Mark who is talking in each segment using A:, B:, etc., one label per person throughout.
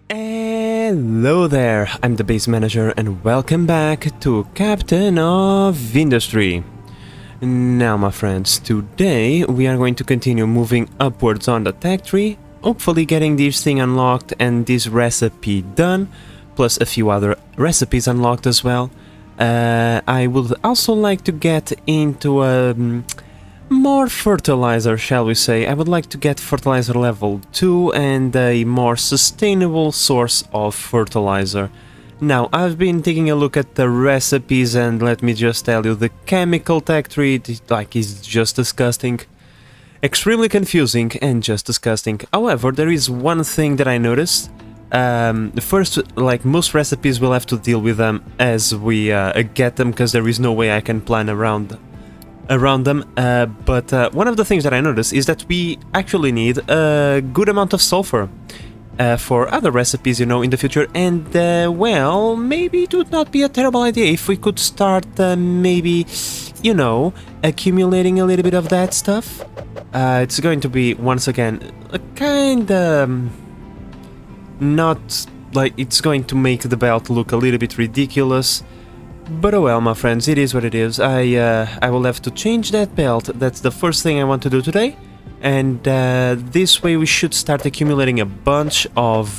A: Hello there, I'm the base manager and welcome back to Captain of Industry. Now my friends, today we are going to continue moving upwards on the tech tree, hopefully getting this thing unlocked and this recipe done, plus a few other recipes unlocked as well. I would also like to get into more fertilizer, shall we say. I would like to get fertilizer level 2 and a more sustainable source of fertilizer. Now, I've been taking a look at the recipes and let me just tell you, the chemical tech tree is just disgusting. Extremely confusing and just disgusting. However, there is one thing that I noticed. First, like most recipes, we'll have to deal with them as we get them, because there is no way I can plan around them, but one of the things that I noticed is that we actually need a good amount of sulfur for other recipes, you know, in the future, and well, maybe it would not be a terrible idea if we could start maybe, you know, accumulating a little bit of that stuff. It's going to be, once again, a kind of not like it's going to make the belt look a little bit ridiculous. But oh well, my friends, it is what it is. I will have to change that belt. That's the first thing I want to do today. And this way we should start accumulating a bunch of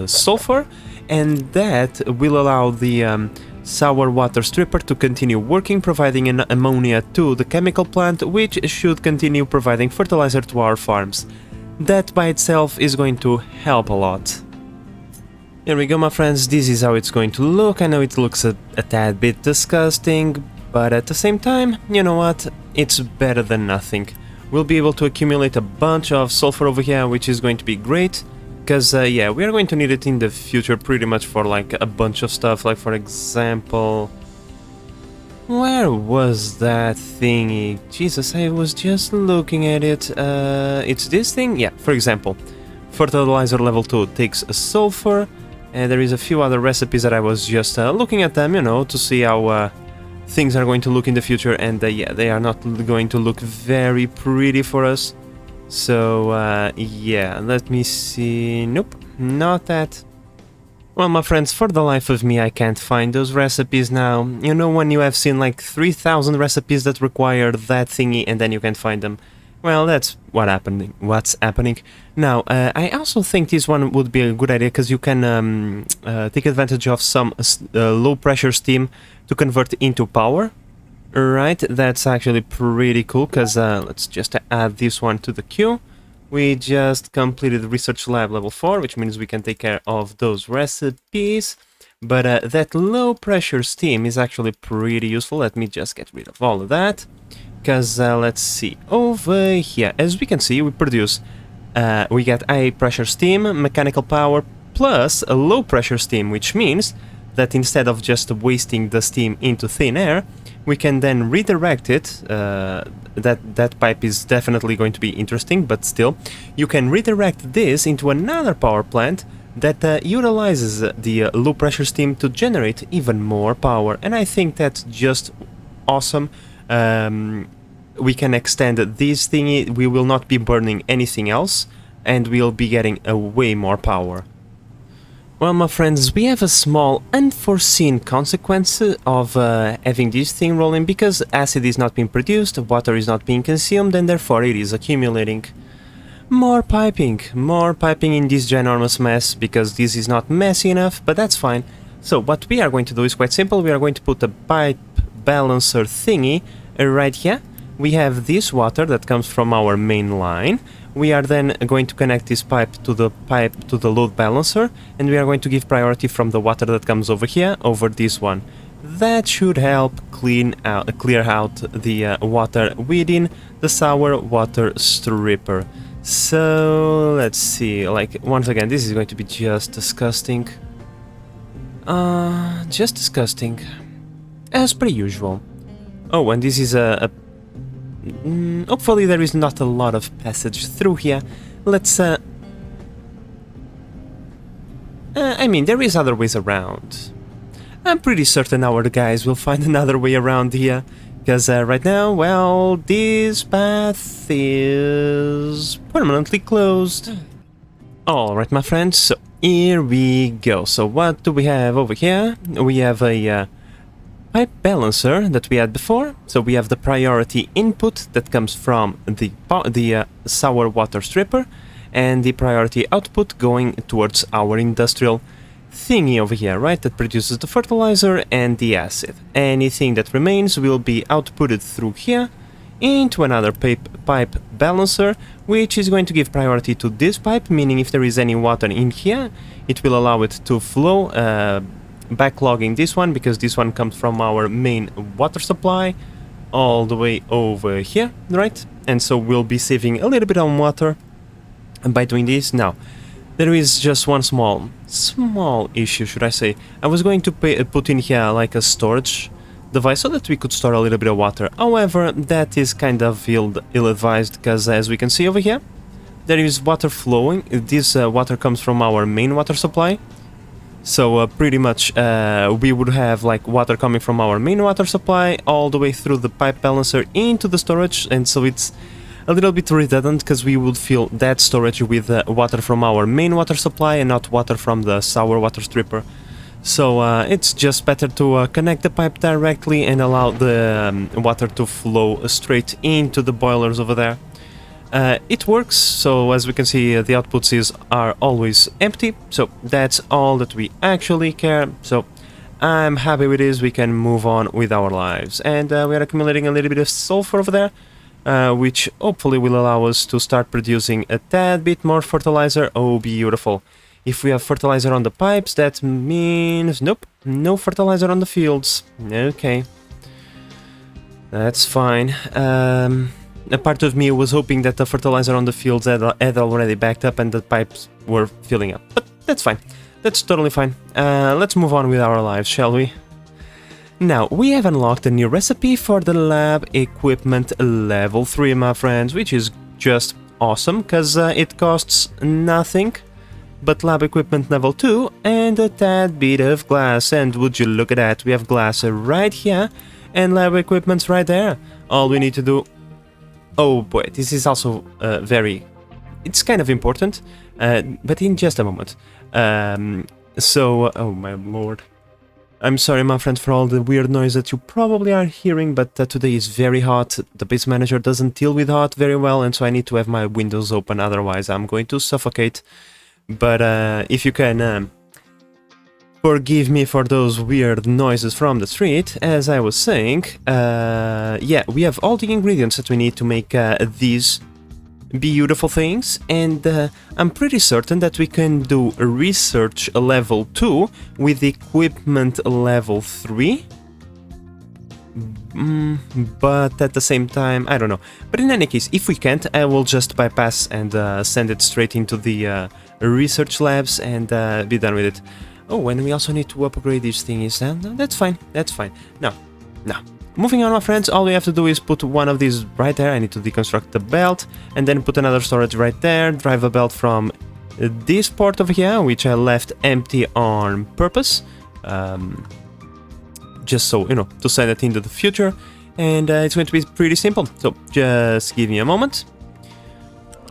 A: sulfur. And that will allow the sour water stripper to continue working, providing an ammonia to the chemical plant, which should continue providing fertilizer to our farms. That by itself is going to help a lot. Here we go, my friends, this is how it's going to look. I know it looks a tad bit disgusting, but at the same time, you know what, it's better than nothing. We'll be able to accumulate a bunch of sulfur over here, which is going to be great, because yeah, we are going to need it in the future pretty much for like a bunch of stuff, like for example... Where was that thingy? Jesus, I was just looking at it. It's this thing? Yeah, for example, fertilizer level 2 takes a sulfur. And there is a few other recipes that I was just looking at them, you know, to see how things are going to look in the future. And yeah, they are not going to look very pretty for us. So yeah, let me see. Nope, not that. Well, my friends, for the life of me, I can't find those recipes now. You know, when you have seen like 3,000 recipes that require that thingy and then you can't find them. Well, that's what's happening. Now, I also think this one would be a good idea, because you can take advantage of some low-pressure steam to convert into power. Right, that's actually pretty cool, because let's just add this one to the queue. We just completed Research Lab level 4, which means we can take care of those recipes. But that low-pressure steam is actually pretty useful. Let me just get rid of all of that. Because, let's see, over here, as we can see, we produce, we get high pressure steam, mechanical power, plus a low pressure steam, which means that instead of just wasting the steam into thin air, we can then redirect it. That pipe is definitely going to be interesting, but still, you can redirect this into another power plant that utilizes the low pressure steam to generate even more power, and I think that's just awesome. We can extend this thingy, we will not be burning anything else, and we'll be getting a way more power. Well, my friends, we have a small unforeseen consequence of having this thing rolling, because acid is not being produced, water is not being consumed, and therefore it is accumulating. More piping in this ginormous mess, because this is not messy enough, but that's fine. So what we are going to do is quite simple. We are going to put a pipe balancer thingy right here. We have this water that comes from our main line. We are then going to connect this pipe to the load balancer, and we are going to give priority from the water that comes over here over this one. That should help clear out the water within the sour water stripper. So let's see, like once again, this is going to be just disgusting. Just disgusting, as per usual. Oh, and this is hopefully there is not a lot of passage through here. Let's I mean, there is other ways around. I'm pretty certain our guys will find another way around here, because right now, well, this path is permanently closed. Alright, my friends, so here we go. So what do we have over here? We have a pipe balancer that we had before. So we have the priority input that comes from the sour water stripper, and the priority output going towards our industrial thingy over here, right? That produces the fertilizer and the acid. Anything that remains will be outputted through here into another pipe balancer, which is going to give priority to this pipe, meaning if there is any water in here, it will allow it to flow, backlogging this one, because this one comes from our main water supply all the way over here, right? And so we'll be saving a little bit on water by doing this. Now, there is just one small issue, should I say. I was going to put in here like a storage device so that we could store a little bit of water. However, that is kind of ill-advised, because as we can see over here, there is water flowing. This water comes from our main water supply. So pretty much we would have like water coming from our main water supply all the way through the pipe balancer into the storage, and so it's a little bit redundant, because we would fill that storage with water from our main water supply and not water from the sour water stripper. So it's just better to connect the pipe directly and allow the water to flow straight into the boilers over there. It works, so as we can see, the outputs are always empty, so that's all that we actually care. So I'm happy with this. We can move on with our lives, and we are accumulating a little bit of sulfur over there, which hopefully will allow us to start producing a tad bit more fertilizer. Oh, beautiful. If we have fertilizer on the pipes, that means nope, no fertilizer on the fields. Okay, that's fine. A part of me was hoping that the fertilizer on the fields had already backed up and the pipes were filling up, but that's fine. That's totally fine. Let's move on with our lives, shall we? Now, we have unlocked a new recipe for the lab equipment level 3, my friends, which is just awesome, because it costs nothing but lab equipment level 2 and a tad bit of glass. And would you look at that, we have glass right here and lab equipment's right there. All we need to do... Oh boy, this is also it's kind of important, but in just a moment. Oh my lord. I'm sorry, my friends, for all the weird noise that you probably are hearing, but today is very hot. The base manager doesn't deal with hot very well, and so I need to have my windows open, otherwise I'm going to suffocate. But if you can forgive me for those weird noises from the street, as I was saying, yeah, we have all the ingredients that we need to make these beautiful things, and I'm pretty certain that we can do a research level 2 with equipment level 3. But at the same time, I don't know. But in any case, if we can't, I will just bypass and send it straight into the research labs and be done with it. Oh, and we also need to upgrade these thingies. That's fine, that's fine. Now, moving on, my friends, all we have to do is put one of these right there. I need to deconstruct the belt, and then put another storage right there, drive a belt from this port over here, which I left empty on purpose. Just so, you know, to send it into the future, and it's going to be pretty simple, so just give me a moment.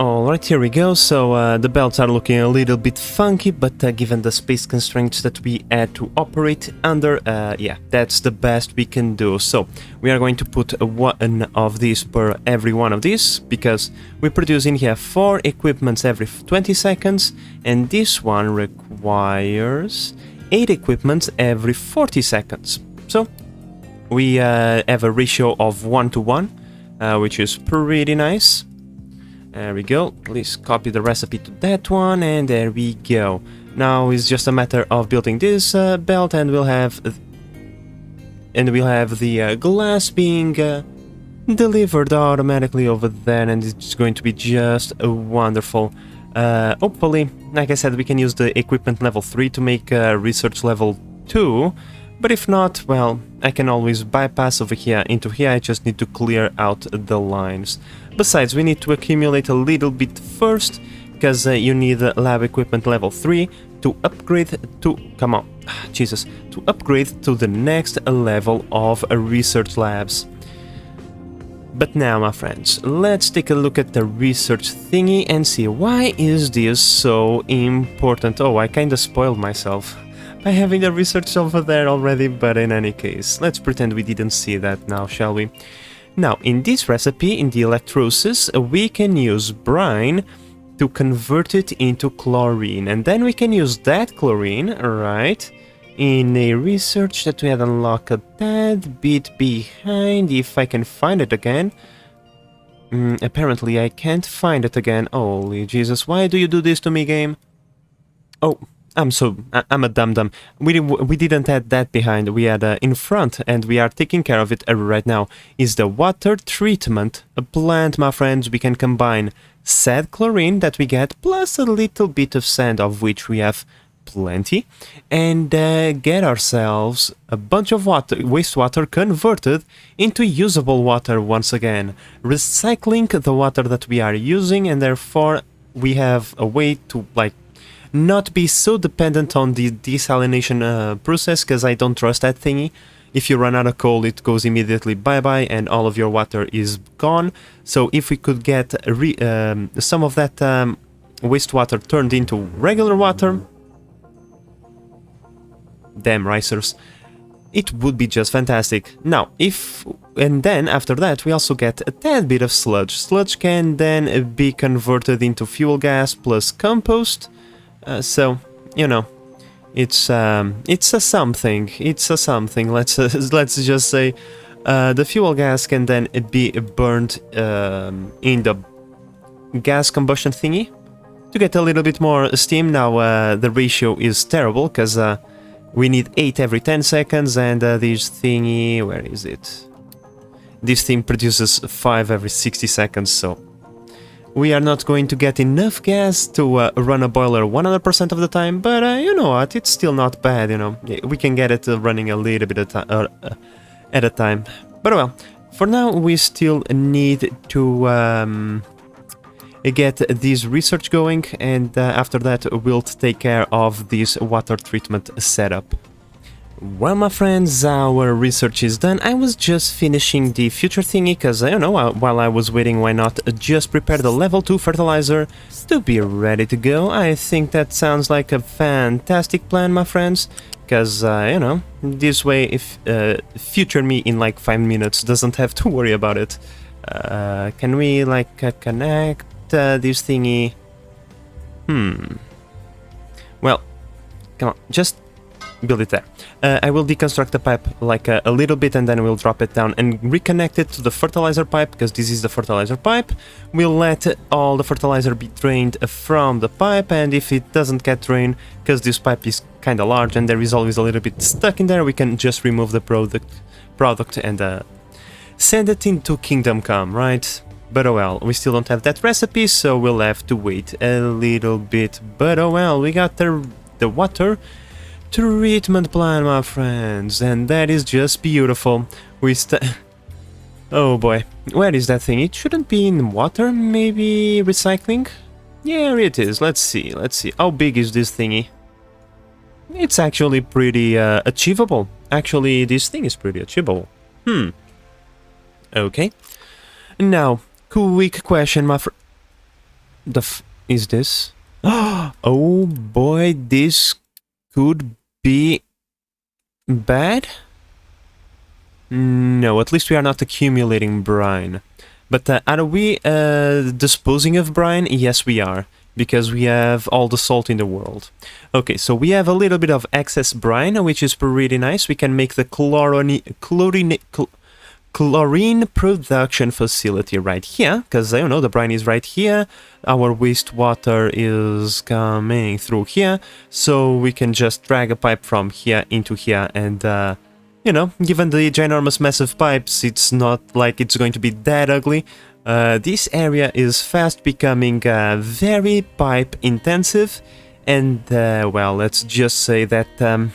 A: Alright, here we go. So the belts are looking a little bit funky, but given the space constraints that we had to operate under, yeah, that's the best we can do. So we are going to put one of these per every one of these, because we produce in here 4 equipments every 20 seconds, and this one requires 8 equipments every 40 seconds. So we have a ratio of 1 to 1, which is pretty nice. There we go. Please copy the recipe to that one, and there we go. Now it's just a matter of building this belt, and we'll have the glass being delivered automatically over there, and it's going to be just wonderful. Hopefully, like I said, we can use the equipment level 3 to make research level 2. But if not, well, I can always bypass over here into here. I just need to clear out the lines. Besides, we need to accumulate a little bit first, because you need lab equipment level 3 to upgrade to... Come on, Jesus. To upgrade to the next level of research labs. But now, my friends, let's take a look at the research thingy and see why is this so important. Oh, I kinda spoiled myself by having the research over there already, but in any case, let's pretend we didn't see that now, shall we? Now, in this recipe, in the electrolysis, we can use brine to convert it into chlorine, and then we can use that chlorine, right, in a research that we had unlocked a tad bit behind, if I can find it again. Apparently I can't find it again. Holy Jesus, why do you do this to me, game? Oh, I'm a dum-dum. We didn't add that behind, we had in front, and we are taking care of it right now. Is the water treatment plant, my friends. We can combine said chlorine that we get, plus a little bit of sand, of which we have plenty, and get ourselves a bunch of wastewater converted into usable water once again, recycling the water that we are using, and therefore we have a way to like not be so dependent on the desalination process, because I don't trust that thingy. If you run out of coal, it goes immediately bye-bye and all of your water is gone. So if we could get some of that wastewater turned into regular water, damn ricers, it would be just fantastic. Now, and then after that we also get a tad bit of sludge. Sludge can then be converted into fuel gas plus compost. So, you know, it's a something. It's a something. Let's just say the fuel gas can then be burned in the gas combustion thingy to get a little bit more steam. Now the ratio is terrible because we need 8 every 10 seconds, and this thingy, where is it? This thing produces 5 every 60 seconds, so we are not going to get enough gas to run a boiler 100% of the time, but you know what, it's still not bad, you know. We can get it running a little bit at a time. But well, for now we still need to get this research going, and after that we'll take care of this water treatment setup. Well, my friends, our research is done. I was just finishing the future thingy, because, I don't know, while I was waiting, why not just prepare the level 2 fertilizer to be ready to go. I think that sounds like a fantastic plan, my friends, because, you know, this way, if future me in like 5 minutes doesn't have to worry about it. Can we, like, connect this thingy? Well, come on, just build it there. I will deconstruct the pipe like a little bit, and then we'll drop it down and reconnect it to the fertilizer pipe, because this is the fertilizer pipe. We'll let all the fertilizer be drained from the pipe, and if it doesn't get drained, because this pipe is kind of large and there is always a little bit stuck in there, we can just remove the product and send it into Kingdom Come, right? But oh well, we still don't have that recipe, so we'll have to wait a little bit. But oh well, we got the water treatment plan, my friends, and that is just beautiful. Oh boy, where is that thing? It shouldn't be in water, maybe recycling? Yeah, it is. Let's see. How big is this thingy? It's actually pretty achievable. Actually, this thing is pretty achievable. Okay. Now, quick question, my friend. Is this? Oh boy, this could be bad? No, at least we are not accumulating brine. But are we disposing of brine? Yes, we are, because we have all the salt in the world. Okay, so we have a little bit of excess brine, which is pretty nice. We can make the chlorine production facility right here, because I don't know, the brine is right here, our wastewater is coming through here, so we can just drag a pipe from here into here, and you know, given the ginormous massive pipes, it's not like it's going to be that ugly. This area is fast becoming very pipe intensive, and well, let's just say that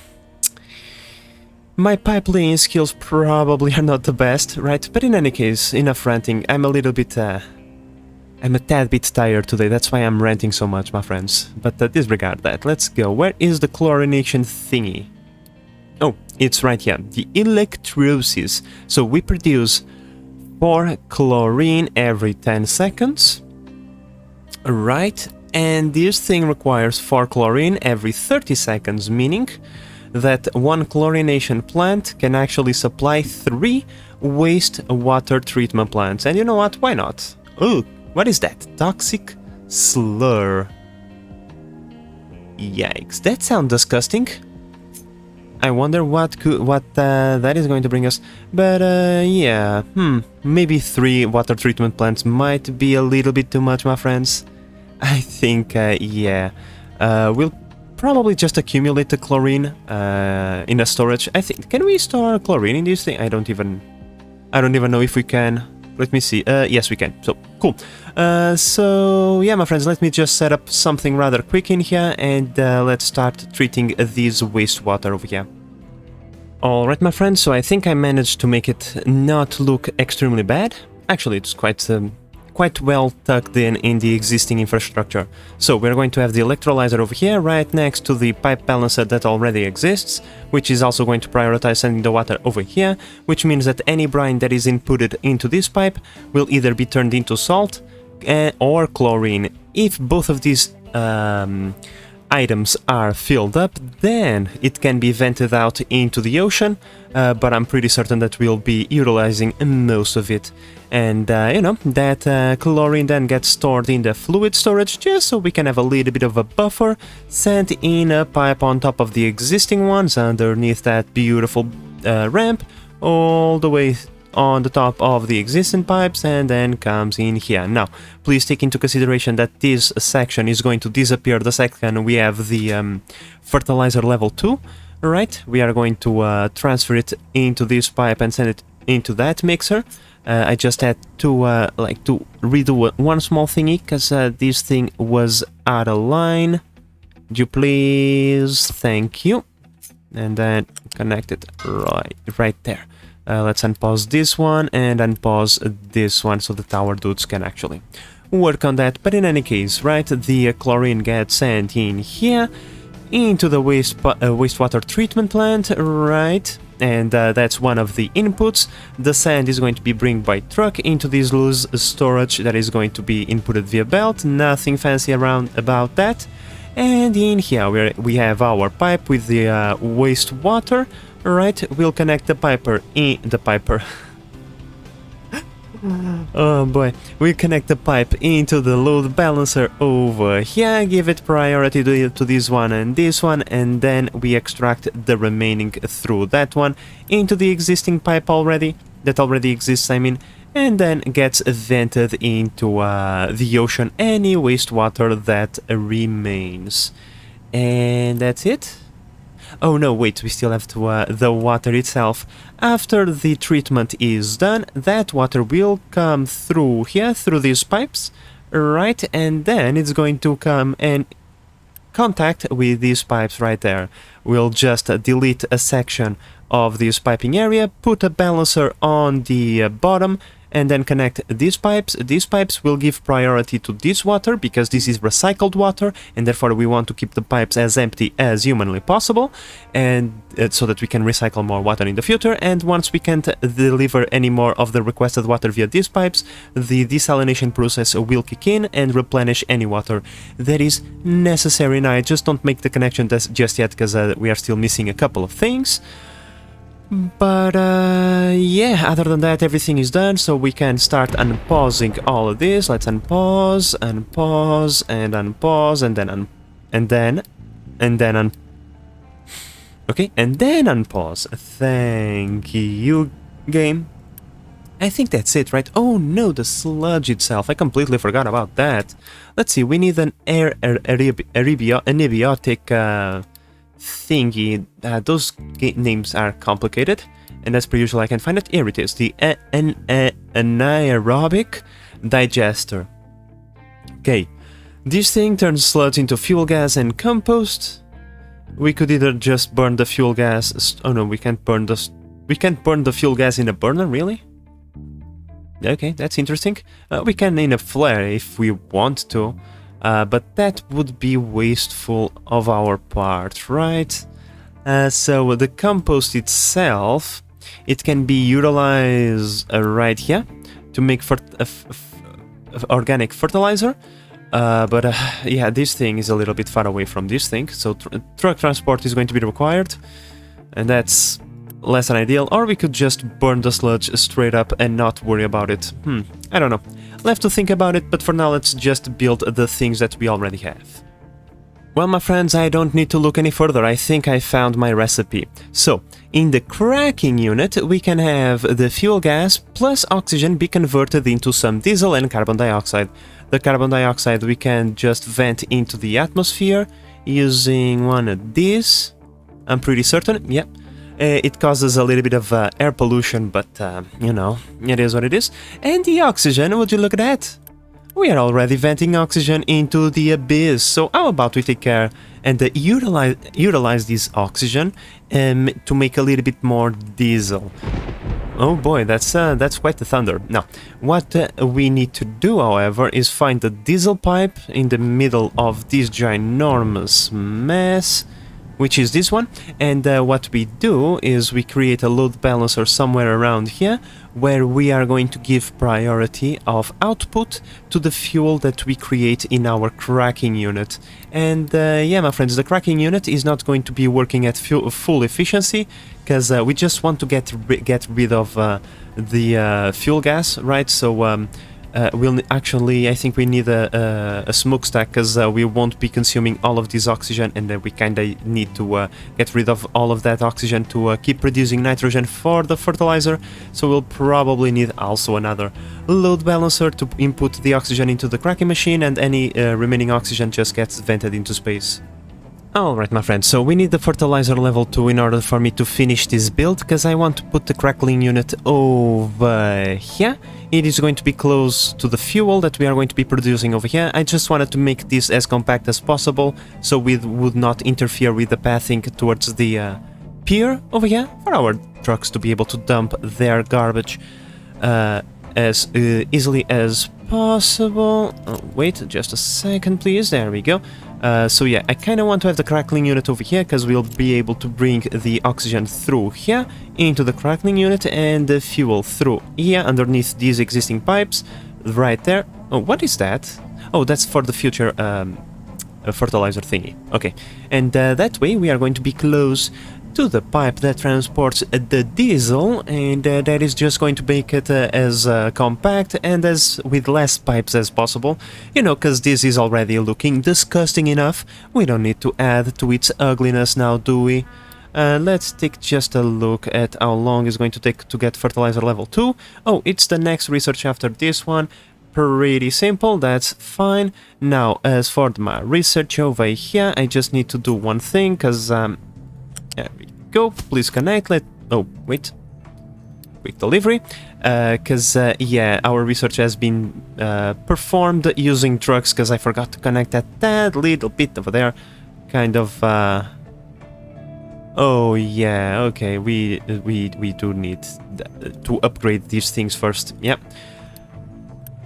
A: my pipe laying skills probably are not the best, right? But in any case, enough ranting. I'm a tad bit tired today, that's why I'm ranting so much, my friends. But disregard that, let's go. Where is the chlorination thingy? Oh, it's right here, the electrolysis. So we produce pour chlorine every 10 seconds. Right, and this thing requires 4 chlorine every 30 seconds, meaning that one chlorination plant can actually supply 3 wastewater treatment plants. And you know what? Why not? Oh, what is that? Toxic slur. Yikes, that sounds disgusting. I wonder what that is going to bring us. But yeah, maybe 3 water treatment plants might be a little bit too much, my friends. I think, yeah, we'll probably just accumulate the chlorine in a storage. I think, can we store chlorine in this thing? I don't even know if we can. Let me see. Yes, we can. So cool. So yeah, my friends, let me just set up something rather quick in here, and let's start treating this wastewater over here. Alright, my friends, so I think I managed to make it not look extremely bad. Actually, it's quite well tucked in the existing infrastructure. So we're going to have the electrolyzer over here, right next to the pipe balancer that already exists, which is also going to prioritize sending the water over here, which means that any brine that is inputted into this pipe will either be turned into salt or chlorine. If both of these items are filled up, then it can be vented out into the ocean, but I'm pretty certain that we'll be utilizing most of it. And you know, that chlorine then gets stored in the fluid storage, just so we can have a little bit of a buffer, sent in a pipe on top of the existing ones underneath that beautiful ramp, all the way on the top of the existing pipes, and then comes in here. Now, please take into consideration that this section is going to disappear the second we have the fertilizer level 2, right? We are going to transfer it into this pipe and send it into that mixer. I just had to to redo one small thingy, because this thing was out of line. Would you please? Thank you. And then connect it right there. Let's unpause this one and unpause this one so the tower dudes can actually work on that. But in any case, right, the chlorine gets sent in here into the wastewater treatment plant, right? And that's one of the inputs. The sand is going to be brought by truck into this loose storage that is going to be inputted via belt. Nothing fancy around about that. And in here we have our pipe with the wastewater. Right, we'll connect the piper in the piper. Oh boy, we connect the pipe into the load balancer over here, give it priority to this one, and then we extract the remaining through that one into the existing pipe that already exists, I mean, and then gets vented into the ocean, any wastewater that remains. And that's it. Oh no, wait, we still have to, the water itself. After the treatment is done, that water will come through here, through these pipes, right? And then it's going to come and contact with these pipes right there. We'll just delete a section of this piping area, put a balancer on the bottom, and then connect these pipes. These pipes will give priority to this water because this is recycled water, and therefore we want to keep the pipes as empty as humanly possible, and so that we can recycle more water in the future. And once we can't deliver any more of the requested water via these pipes, the desalination process will kick in and replenish any water that is necessary. Now, I just don't make the connection just yet because we are still missing a couple of things. But yeah, other than that, everything is done, so we can start unpausing all of this. Let's unpause, unpause, and unpause, and then okay, and then unpause. Thank you, game. I think that's it, right? Oh no, the sludge itself. I completely forgot about that. Let's see, we need an anabiotic thingy. Those names are complicated, and as per usual I can find it. Here it is, the anaerobic digester. Okay, this thing turns sludge into fuel gas and compost. We could either just burn the fuel gas. Oh no, we can't burn the fuel gas in a burner, really? Okay, that's interesting. We can in a flare if we want to. But that would be wasteful of our part, right? So the compost itself, it can be utilized right here. to make organic fertilizer. But yeah, this thing is a little bit far away from this thing, so truck transport is going to be required, and that's less than ideal. Or we could just burn the sludge straight up and not worry about it. I don't know. I'll have to think about it, but for now let's just build the things that we already have. Well, my friends, I don't need to look any further. I think I found my recipe. So, in the cracking unit, we can have the fuel gas plus oxygen be converted into some diesel and carbon dioxide. The carbon dioxide we can just vent into the atmosphere using one of these. I'm pretty certain, yeah. It causes a little bit of air pollution, but, you know, it is what it is. And the oxygen, would you look at that? We are already venting oxygen into the abyss, so how about we take care and utilize this oxygen to make a little bit more diesel. Oh boy, that's quite the thunder. Now, what we need to do, however, is find the diesel pipe in the middle of this ginormous mess, which is this one, and what we do is we create a load balancer somewhere around here, where we are going to give priority of output to the fuel that we create in our cracking unit. And yeah, my friends, the cracking unit is not going to be working at full efficiency, because we just want to get rid of the fuel gas, right? So we'll actually, I think we need a smokestack, because we won't be consuming all of this oxygen, and we kind of need to get rid of all of that oxygen to keep producing nitrogen for the fertilizer. So we'll probably need also another load balancer to input the oxygen into the cracking machine, and any remaining oxygen just gets vented into space. Alright, my friends, so we need the fertilizer level 2 in order for me to finish this build, because I want to put the crackling unit over here. It is going to be close to the fuel that we are going to be producing over here. I just wanted to make this as compact as possible, so we would not interfere with the pathing towards the pier over here, for our trucks to be able to dump their garbage as easily as possible. Oh, wait just a second, please. There we go. So yeah, I kind of want to have the crackling unit over here, because we'll be able to bring the oxygen through here into the crackling unit, and the fuel through here underneath these existing pipes right there. Oh, what is that? Oh, that's for the future fertilizer thingy. Okay, and that way we are going to be close to the pipe that transports the diesel, and that is just going to make it as compact and as with less pipes as possible, you know, because this is already looking disgusting enough. We don't need to add to its ugliness now, do we? Let's take just a look at how long it's going to take to get fertilizer level 2. Oh, it's the next research after this one. Pretty simple, that's fine. Now, as for my research over here, I just need to do one thing, because there we go, please connect, oh, wait, quick delivery, because, yeah, our research has been performed using drugs, because I forgot to connect that little bit over there, kind of, oh, yeah, okay, we do need to upgrade these things first, yep.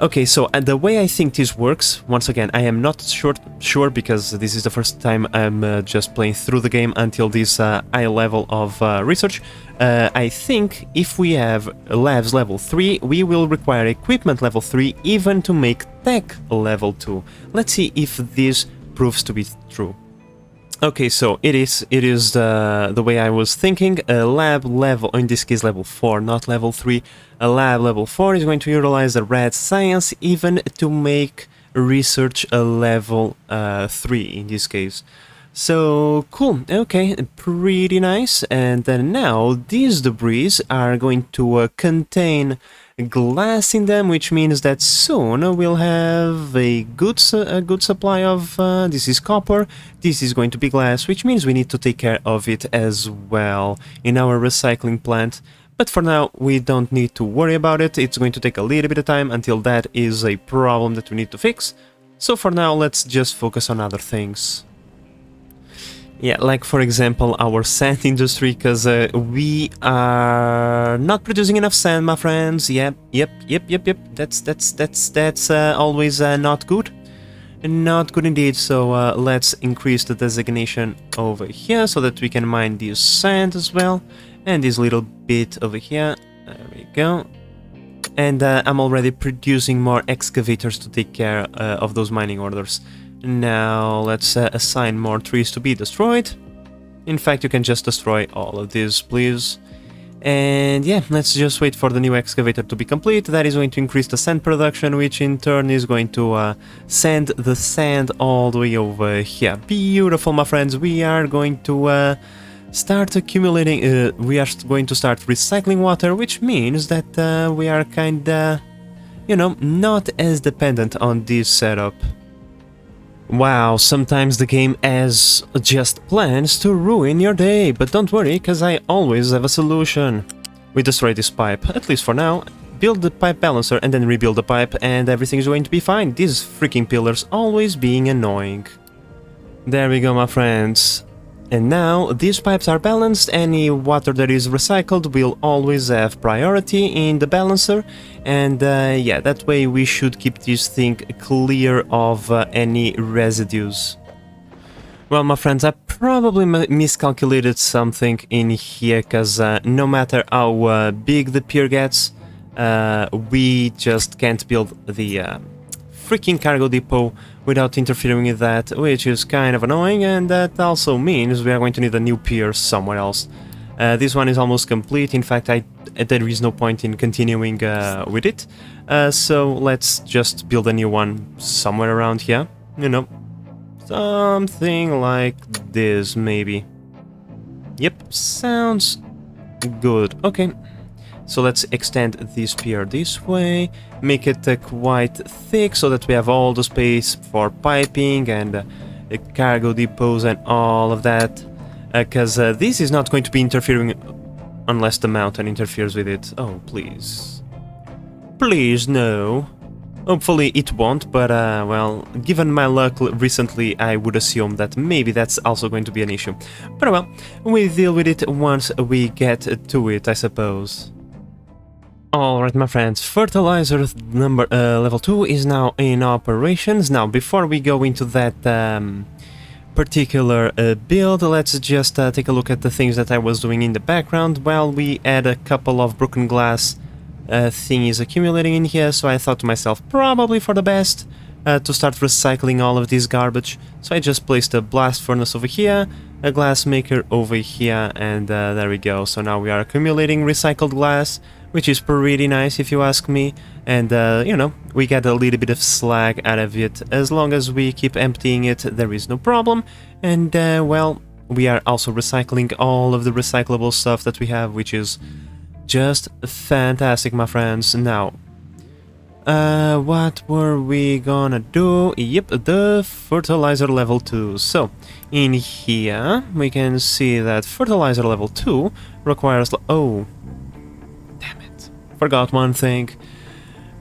A: Okay, so the way I think this works, once again, I am not sure because this is the first time I'm just playing through the game until this high level of research. I think if we have labs level 3, we will require equipment level 3 even to make tech level 2. Let's see if this proves to be true. Okay, so it is the way I was thinking. A lab level, in this case level 4, not level 3. A lab level 4 is going to utilize the red science even to make research a level 3 in this case. So, cool, okay, pretty nice. And then now these debris are going to contain glass in them, which means that soon we'll have a good supply of this is copper, this is going to be glass, which means we need to take care of it as well in our recycling plant. But for now we don't need to worry about it. It's going to take a little bit of time until that is a problem that we need to fix. So for now let's just focus on other things. Yeah, like for example our sand industry, because we are not producing enough sand, my friends. Yep. That's always not good. Not good indeed. So let's increase the designation over here so that we can mine this sand as well. And this little bit over here. There we go. And I'm already producing more excavators to take care of those mining orders. Now let's assign more trees to be destroyed. In fact, you can just destroy all of these, please. And yeah, let's just wait for the new excavator to be complete. That is going to increase the sand production, which in turn is going to send the sand all the way over here. Beautiful, my friends. We are going to start accumulating, we are going to start recycling water, which means that we are kinda, you know, not as dependent on this setup. Wow, sometimes the game has just plans to ruin your day, but don't worry, cause I always have a solution. We destroy this pipe, at least for now, build the pipe balancer and then rebuild the pipe and everything is going to be fine. These freaking pillars always being annoying. There we go, my friends. And now these pipes are balanced, any water that is recycled will always have priority in the balancer, and yeah, that way we should keep this thing clear of any residues. Well, my friends, I probably miscalculated something in here, because no matter how big the pier gets, we just can't build the freaking cargo depot without interfering with that, which is kind of annoying, and that also means we are going to need a new pier somewhere else. This one is almost complete. In fact, there is no point in continuing with it, so let's just build a new one somewhere around here, you know, something like this maybe. Yep, sounds good. Okay. So let's extend this pier this way, make it quite thick so that we have all the space for piping and cargo depots and all of that, because this is not going to be interfering unless the mountain interferes with it. Oh, please. Please, no. Hopefully it won't, but well, given my luck recently, I would assume that maybe that's also going to be an issue. But well, we deal with it once we get to it, I suppose. Alright, my friends, fertilizer number level 2 is now in operations. Now, before we go into that particular build, let's just take a look at the things that I was doing in the background. Well, we had a couple of broken glass thingies accumulating in here, so I thought to myself, probably for the best to start recycling all of this garbage. So I just placed a blast furnace over here, a glass maker over here, and there we go. So now we are accumulating recycled glass, which is pretty nice if you ask me, and you know, we get a little bit of slag out of it. As long as we keep emptying it, there is no problem, and well, we are also recycling all of the recyclable stuff that we have, which is just fantastic, my friends. Now, what were we gonna do? Yep, the fertilizer level 2. So, in here, we can see that fertilizer level 2 requires... Oh, forgot one thing.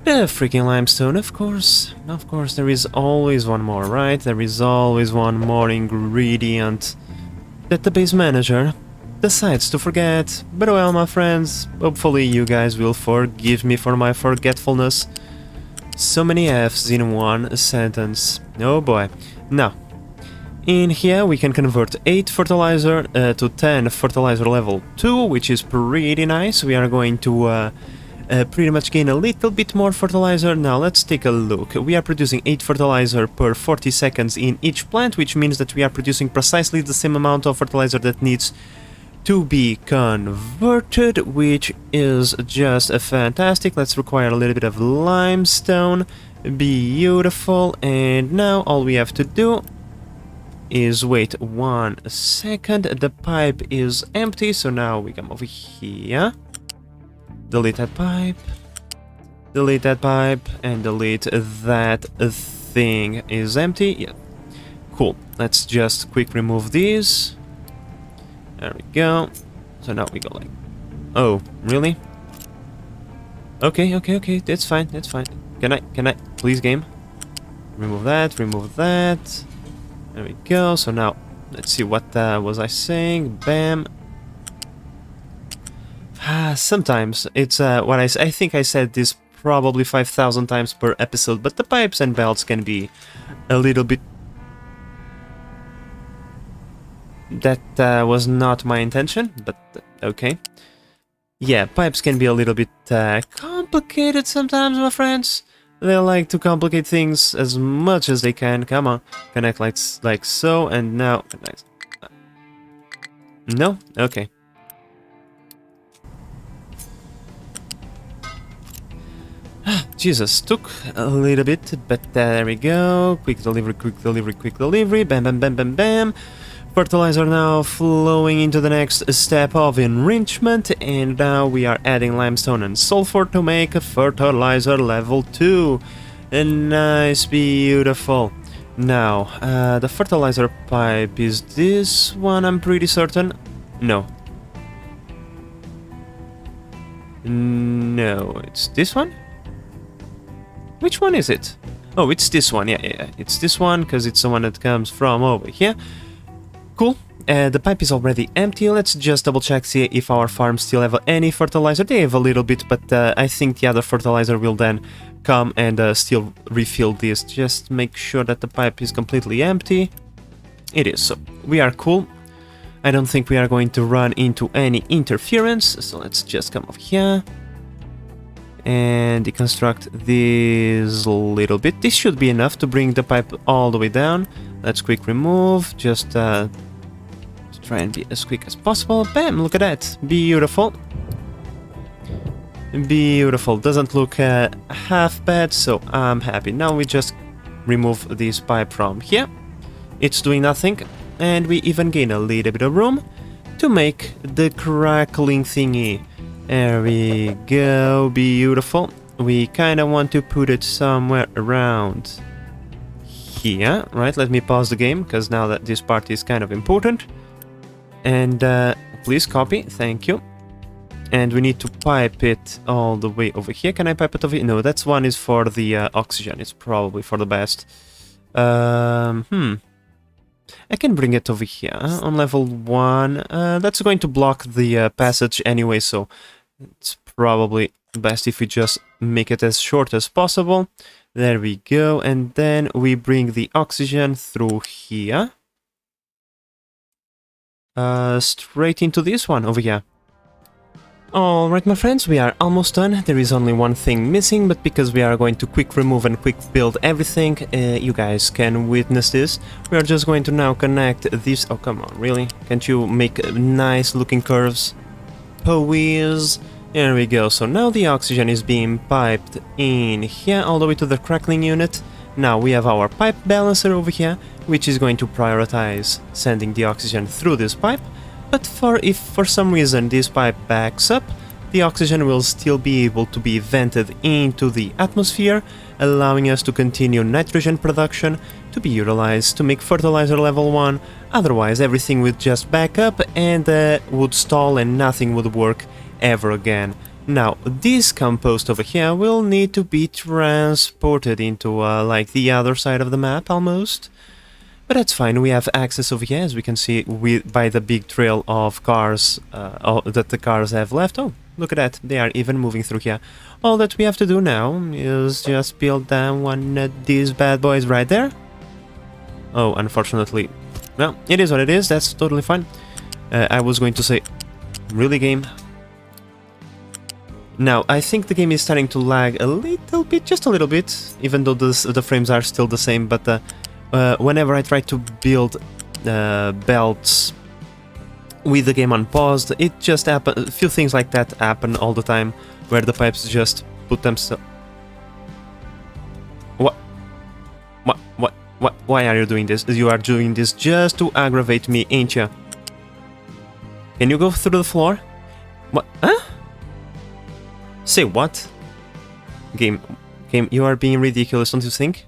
A: The freaking limestone, of course. Of course, there is always one more, right? There is always one more ingredient that the base manager decides to forget. But well, my friends, hopefully you guys will forgive me for my forgetfulness. So many F's in one sentence. Oh boy. Now, in here we can convert 8 fertilizer to 10 fertilizer level 2, which is pretty nice. We are going to pretty much gain a little bit more fertilizer. Now let's take a look. We are producing 8 fertilizer per 40 seconds in each plant, which means that we are producing precisely the same amount of fertilizer that needs to be converted, which is just fantastic. Let's require a little bit of limestone. Beautiful. And now all we have to do is wait 1 second. The pipe is empty, so now we come over here. Delete that pipe, and delete that thing. Is empty? Yeah. Cool. Let's just quick remove these. There we go. So now we go like... Oh, really? Okay, that's fine, Can I, please game? Remove that. There we go. So now, let's see, what was I saying? Bam. Sometimes it's what I think I said this probably 5,000 times per episode, but the pipes and belts can be a little bit... That was not my intention, but okay. Yeah, pipes can be a little bit complicated sometimes, my friends. They like to complicate things as much as they can. Come on, connect like so, and now connect. No? Okay. Jesus, took a little bit, but there we go. Quick delivery, quick delivery, quick delivery. Bam, bam, bam, bam, bam. Fertilizer now flowing into the next step of enrichment, and now we are adding limestone and sulfur to make a fertilizer level 2. Nice, beautiful. Now, the fertilizer pipe is this one, I'm pretty certain. No. No, it's this one? Which one is it? Oh, it's this one, yeah. It's this one, because it's the one that comes from over here. Cool. The pipe is already empty. Let's just double check, see if our farms still have any fertilizer. They have a little bit, but I think the other fertilizer will then come and still refill this. Just make sure that the pipe is completely empty. It is, so we are cool. I don't think we are going to run into any interference, so let's just come over here and deconstruct this little bit. This should be enough to bring the pipe all the way down. Let's quick remove, just try and be as quick as possible. Bam, look at that, beautiful. Beautiful, doesn't look half bad, so I'm happy. Now we just remove this pipe from here. It's doing nothing, and we even gain a little bit of room to make the crackling thingy. There we go, beautiful. We kind of want to put it somewhere around here, right? Let me pause the game, because now that this part is kind of important. And please copy, thank you. And we need to pipe it all the way over here. Can I pipe it over here? No, that's one is for the oxygen. It's probably for the best. I can bring it over here on level 1. That's going to block the passage anyway, so it's probably best if we just make it as short as possible. There we go, and then we bring the oxygen through here. Straight into this one over here. Alright, my friends, we are almost done. There is only one thing missing, but because we are going to quick remove and quick build everything, you guys can witness this. We are just going to now connect this... Oh, come on, really? Can't you make nice looking curves? Please. There we go. So now the oxygen is being piped in here all the way to the crackling unit. Now we have our pipe balancer over here, which is going to prioritize sending the oxygen through this pipe. But if for some reason this pipe backs up, the oxygen will still be able to be vented into the atmosphere, allowing us to continue nitrogen production to be utilized to make fertilizer level 1. Otherwise, everything would just back up and would stall and nothing would work ever again. Now, this compost over here will need to be transported into like the other side of the map almost. But that's fine, we have access over here, as we can see by the big trail of cars that the cars have left. Oh, look at that, they are even moving through here. All that we have to do now is just build down one of these bad boys right there. Oh, unfortunately, well, it is what it is, that's totally fine. I was going to say, really game? Now, I think the game is starting to lag a little bit, just a little bit, even though the frames are still the same, but whenever I try to build belts with the game unpaused, it just happens. A few things like that happen all the time, where the pipes just put themselves. What? Why are you doing this? You are doing this just to aggravate me, ain't you? Can you go through the floor? What? Huh? Say what? Game, you are being ridiculous, don't you think?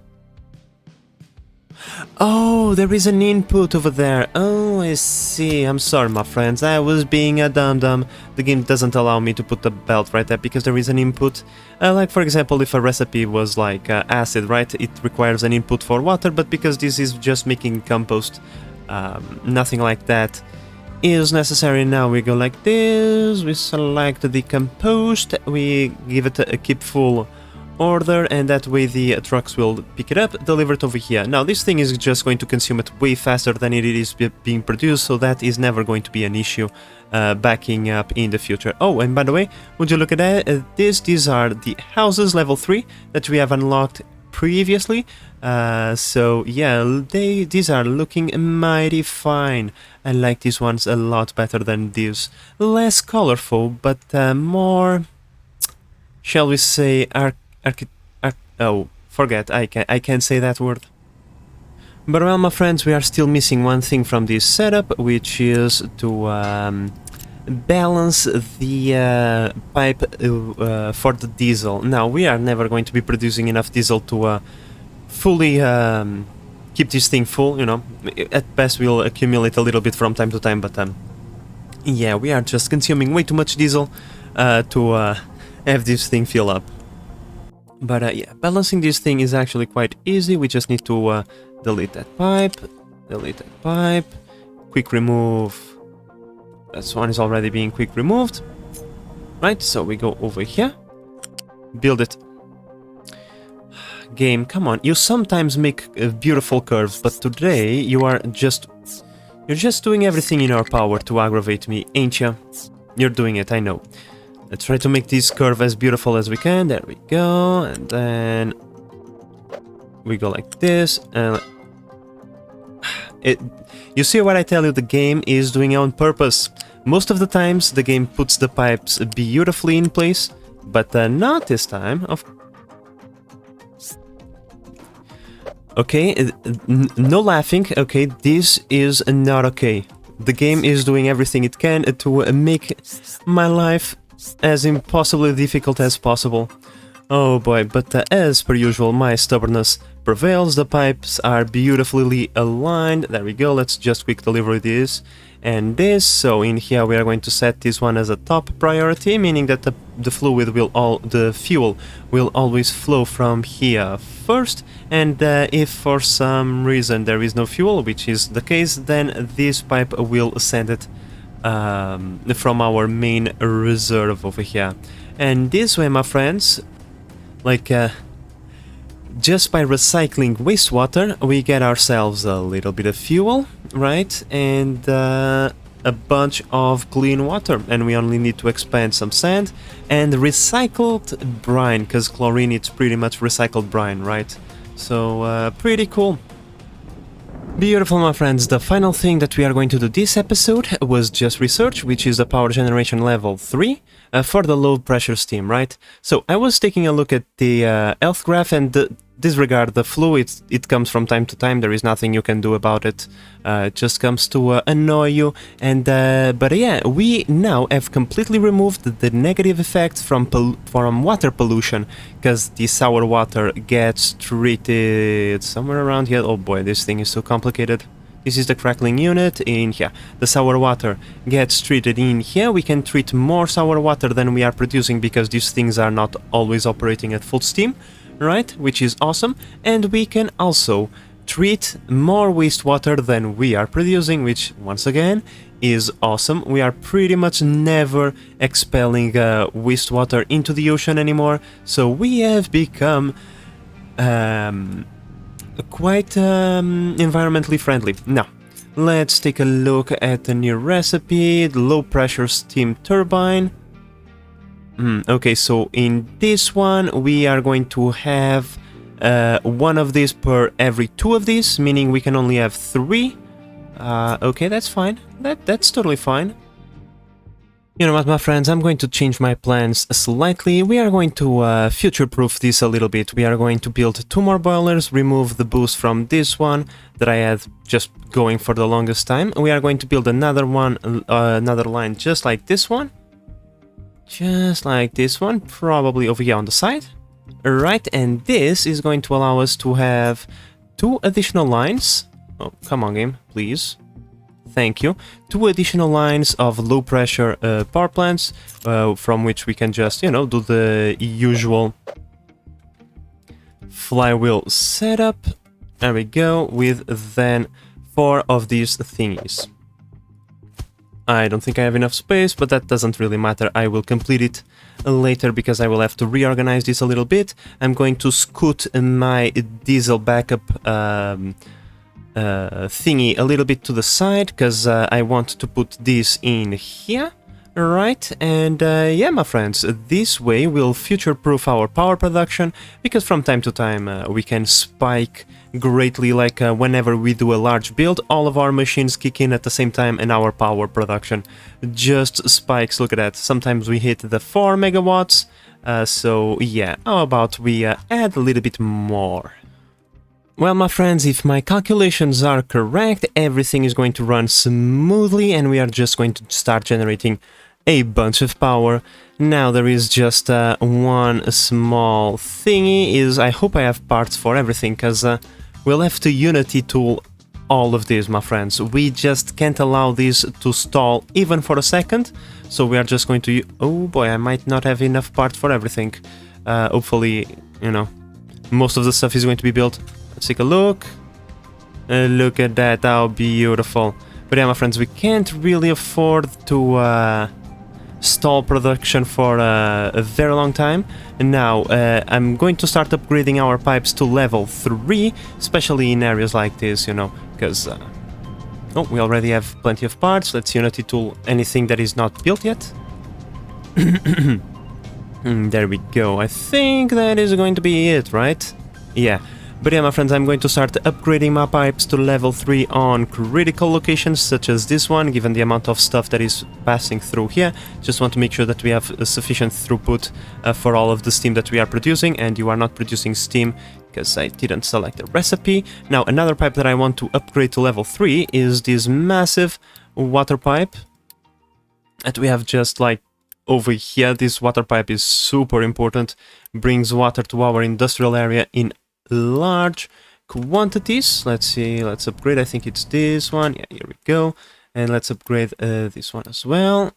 A: Oh, there is an input over there. Oh, I see. I'm sorry, my friends. I was being a dum-dum. The game doesn't allow me to put the belt right there because there is an input. Like, for example, if a recipe was like acid, right? It requires an input for water, but because this is just making compost, nothing like that is necessary. Now we go like this. We select the compost. We give it a keep full order, and that way the trucks will pick it up, deliver it over here. Now this thing is just going to consume it way faster than it is being produced, so that is never going to be an issue backing up in the future. Oh, and by the way, would you look at that? These are the houses level 3 that we have unlocked previously. So yeah, these are looking mighty fine. I like these ones a lot better than these. Less colorful, but more, shall we say, oh, forget, I can't say that word. But well, my friends, we are still missing one thing from this setup, which is to balance the pipe for the diesel. Now, we are never going to be producing enough diesel to fully keep this thing full, you know. At best, we'll accumulate a little bit from time to time, but yeah, we are just consuming way too much diesel to have this thing fill up. But yeah, balancing this thing is actually quite easy. We just need to delete that pipe, quick remove. That one is already being quick removed. Right, so we go over here, build it. Game, come on, you sometimes make beautiful curves, but today you're just doing everything in your power to aggravate me, ain't ya? You're doing it, I know. Let's try to make this curve as beautiful as we can. There we go, and then we go like this, and you see what I tell you, the game is doing it on purpose. Most of the times the game puts the pipes beautifully in place, but not this time. Okay, no laughing. Okay, this is not okay. The game is doing everything it can to make my life as impossibly difficult as possible. Oh boy, but as per usual, my stubbornness prevails. The pipes are beautifully aligned. There we go, let's just quick deliver this and this. So in here we are going to set this one as a top priority, meaning that the fuel will always flow from here first, and if for some reason there is no fuel, which is the case, then this pipe will send it from our main reserve over here. And this way, my friends, like just by recycling wastewater, we get ourselves a little bit of fuel, right? And a bunch of clean water, and we only need to expand some sand and recycled brine, because chlorine, it's pretty much recycled brine, right? So pretty cool. Beautiful, my friends. The final thing that we are going to do this episode was just research, which is the power generation level 3 for the low pressure steam, right? So I was taking a look at the health graph, and disregard the flu, it comes from time to time, there is nothing you can do about it, it just comes to annoy you, and but yeah, we now have completely removed the negative effects from water pollution, because the sour water gets treated somewhere around here. Oh boy, this thing is so complicated. This is the crackling unit in here. The sour water gets treated in here. We can treat more sour water than we are producing, because these things are not always operating at full steam, right? Which is awesome. And we can also treat more wastewater than we are producing, which once again is awesome. We are pretty much never expelling wastewater into the ocean anymore, so we have become quite environmentally friendly. Now, let's take a look at the new recipe, the low pressure steam turbine. Okay, so in this one we are going to have one of these per every 2 of these, meaning we can only have 3. Okay, that's fine. That's totally fine. You know what, my friends, I'm going to change my plans slightly. We are going to future-proof this a little bit. We are going to build 2 more boilers, remove the boost from this one that I had just going for the longest time. We are going to build another one, another line just like this one. Just like this one, probably over here on the side. Right, and this is going to allow us to have 2 additional lines. Oh, come on, game, please. Thank you. 2 additional lines of low pressure power plants, from which we can just, you know, do the usual flywheel setup. There we go, with then 4 of these thingies. I don't think I have enough space, but that doesn't really matter. I will complete it later because I will have to reorganize this a little bit. I'm going to scoot my diesel backup thingy a little bit to the side because I want to put this in here. Right, and yeah, my friends, this way we'll future-proof our power production, because from time to time we can spike greatly, like whenever we do a large build, all of our machines kick in at the same time and our power production just spikes. Look at that, sometimes we hit the 4 megawatts, so yeah, how about we add a little bit more? Well, my friends, if my calculations are correct, everything is going to run smoothly and we are just going to start generating a bunch of power. Now there is just one small thingy, is I hope I have parts for everything, because we'll have to Unity tool all of this, my friends. We just can't allow this to stall even for a second, so we are just going to... Oh boy, I might not have enough parts for everything. Hopefully, you know, most of the stuff is going to be built. Let's take a look. Look at that, how beautiful. But yeah, my friends, we can't really afford to stall production for a very long time. And now I'm going to start upgrading our pipes to level 3, especially in areas like this, you know, because oh, we already have plenty of parts. Let's Unity tool anything that is not built yet. There we go. I think that is going to be it, right? Yeah. But yeah, my friends, I'm going to start upgrading my pipes to level 3 on critical locations such as this one, given the amount of stuff that is passing through here. Just want to make sure that we have a sufficient throughput for all of the steam that we are producing, and you are not producing steam because I didn't select the recipe. Now, another pipe that I want to upgrade to level 3 is this massive water pipe that we have just like over here. This water pipe is super important, brings water to our industrial area in large quantities. Let's see, let's upgrade. I think it's this one. Yeah, here we go. And let's upgrade this one as well.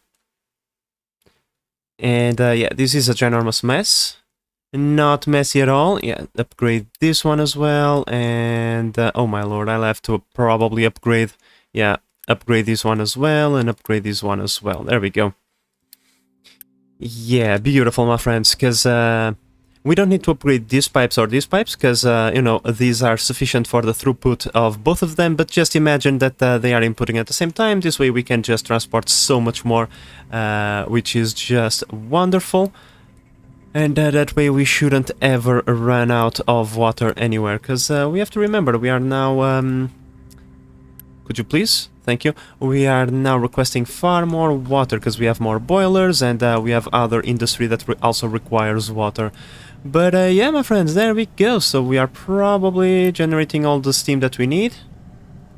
A: And yeah, this is a ginormous mess. Not messy at all. Yeah, upgrade this one as well. And oh my lord, I'll have to probably upgrade. Yeah, upgrade this one as well and upgrade this one as well. There we go. Yeah, beautiful, my friends, because we don't need to upgrade these pipes or these pipes, because, you know, these are sufficient for the throughput of both of them, but just imagine that they are inputting at the same time. This way we can just transport so much more, which is just wonderful. And that way we shouldn't ever run out of water anywhere, because we have to remember, we are now... Could you please? Thank you. We are now requesting far more water because we have more boilers and we have other industry that also requires water. But yeah, my friends, there we go. So we are probably generating all the steam that we need.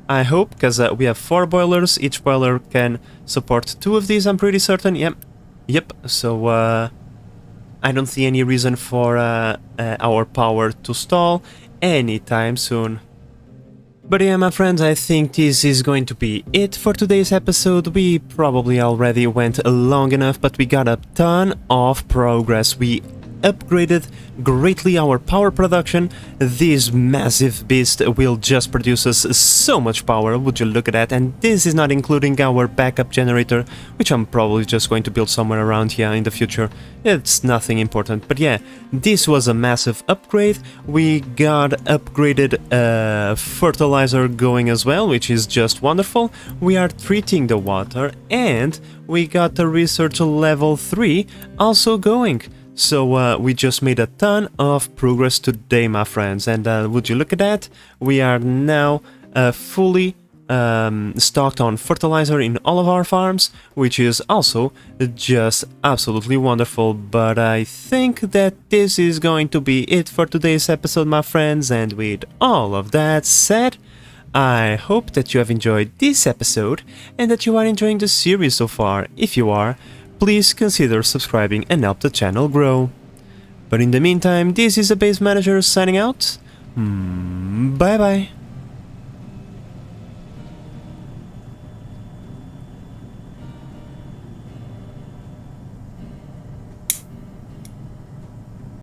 A: I hope, because we have 4 boilers. Each boiler can support 2 of these, I'm pretty certain. Yep. So I don't see any reason for our power to stall anytime soon. But yeah, my friends, I think this is going to be it for today's episode. We probably already went long enough, but we got a ton of progress. We upgraded greatly our power production. This massive beast will just produce us so much power, would you look at that? And this is not including our backup generator, which I'm probably just going to build somewhere around here in the future. It's nothing important, but yeah, this was a massive upgrade. We got upgraded fertilizer going as well, which is just wonderful. We are treating the water, and we got the research level 3 also going. So we just made a ton of progress today, my friends, and would you look at that? We are now fully stocked on fertilizer in all of our farms, which is also just absolutely wonderful. But I think that this is going to be it for today's episode, my friends, and with all of that said, I hope that you have enjoyed this episode and that you are enjoying the series so far. If you are, please consider subscribing and help the channel grow. But in the meantime, this is the Base Manager signing out. Bye bye.